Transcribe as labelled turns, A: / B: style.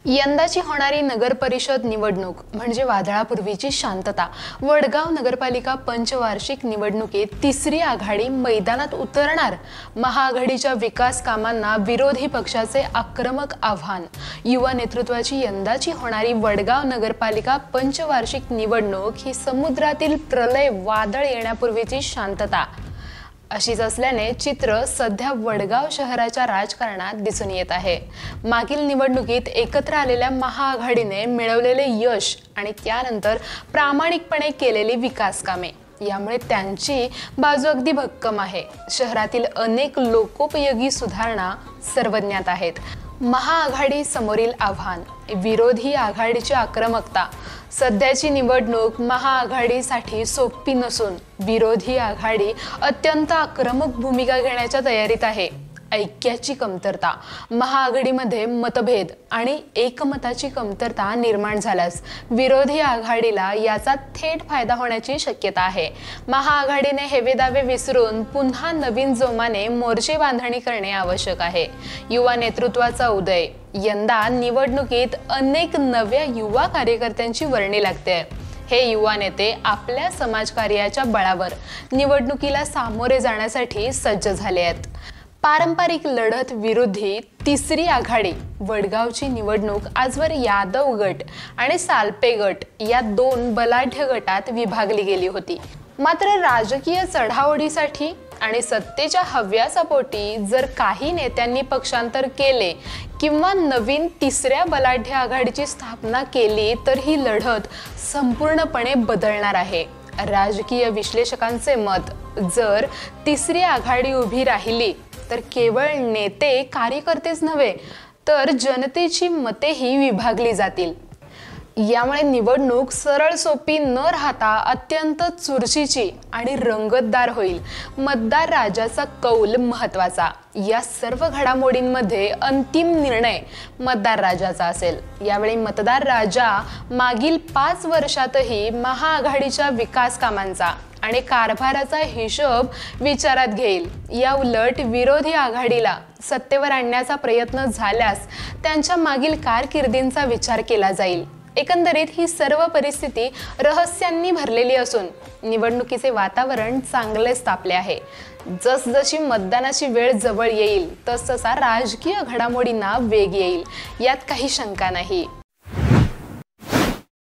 A: यंदाची होणारी नगर परिषद निवडणूक म्हणजे वादळापूर्वीची शांतता। वडगाव नगरपालिका पंचवार्षिक निवडणुकीत तिसरी आघाडी मैदानात उतरणार। महाआघाडीच्या विकास कामांना विरोधी पक्षाचे आक्रमक आव्हान। युवा नेतृत्वाची यंदाची होणारी वडगाव नगरपालिका पंचवार्षिक निवडणूक ही समुद्रातील प्रलय वादळ येण्यापूर्वीची शांतता अशीच असल्याने चित्र सध्या वडगाव शहराच्या राजकारणात दिसून येत आहे। मागील निवडणुकीत एकत्र आलेल्या महाआघाडीने मिळवलेले यश आणि त्यानंतर प्रामाणिकपणे केलेली विकास कामे यामुळे त्यांची बाजू अगदी भक्कम आहे। शहरातील अनेक लोकोपयोगी सुधारणा सर्वज्ञात आहेत। महाआघाडी समोरील आव्हान, विरोधी आघाडीची आक्रमकता। सध्याची निवडणूक महाआघाडीसाठी सोपी नसून विरोधी आघाडी अत्यंत आक्रमक भूमिका घेण्याच्या तयारीत आहे। ऐक्याची कमतरता, महाआघाडीमध्ये मतभेद आणि एकमताची कमतरता निर्माण झाल्यास विरोधी आघाडीला याचा थेट फायदा होण्याची शक्यता आहे। महाआघाडीने हेवेदावे विसरून पुन्हा नवीन जोमाने मोर्चे बांधणी करणे आवश्यक आहे। युवा नेतृत्वाचा उदय, यंदा निवडणुकीत अनेक नव्या युवा कार्यकर्त्यांची वर्णी लागते। हे युवा नेते आपल्या समाजकार्याच्या बळावर निवडणुकीला सामोरे जाण्यासाठी सज्ज झाले आहेत। पारंपरिक लढत विरोधी तिसरी आघाडी वडगावची निवडणूक आजवर यादव गट आणि सालपे गट या दोन बलाढ्य गटात विभागली गेली होती। मात्र राजकीय चढाओढीसाठी आणि सत्तेच्या हव्यासापोटी जर काही नेत्यांनी पक्षांतर केले किंवा नवीन तिसऱ्या बलाढ्य आघाडीची स्थापना केली तर ही लढत संपूर्णपणे बदलणार आहे। राजकीय विश्लेषकांचे मत, जर तिसरी आघाडी उभी राहिली तर केवळ नेते कार्यकर्तेच नव्हे तर जनतेची मतेही विभागली जातील। यामुळे निवडणूक सरळ सोपी न राहता अत्यंत चुरशीची आणि रंगतदार होईल। मतदार राजाचा कौल महत्त्वाचा। या सर्व घडामोडींमध्ये अंतिम निर्णय मतदार राजाचा असेल। यावेळी मतदार राजा मागील 5 वर्षातही महाआघाडीच्या विकास कामांचा आणि कारभाराचा हिशोब विचारात घेईल। या उलट विरोधी आघाडीला सत्तेवर आणण्याचा प्रयत्न झाल्यास त्यांच्या मागील कारकिर्दींचा विचार केला जाईल। एकंदरीत ही सर्व परिस्थिती रहस्यांनी भरलेली असून निवडणुकीचे वातावरण चांगलेच तापले आहे। जसजशी मतदानाची वेळ जवळ येईल तसतसा राजकीय घडामोडींना वेग येईल, यात काही शंका नाही।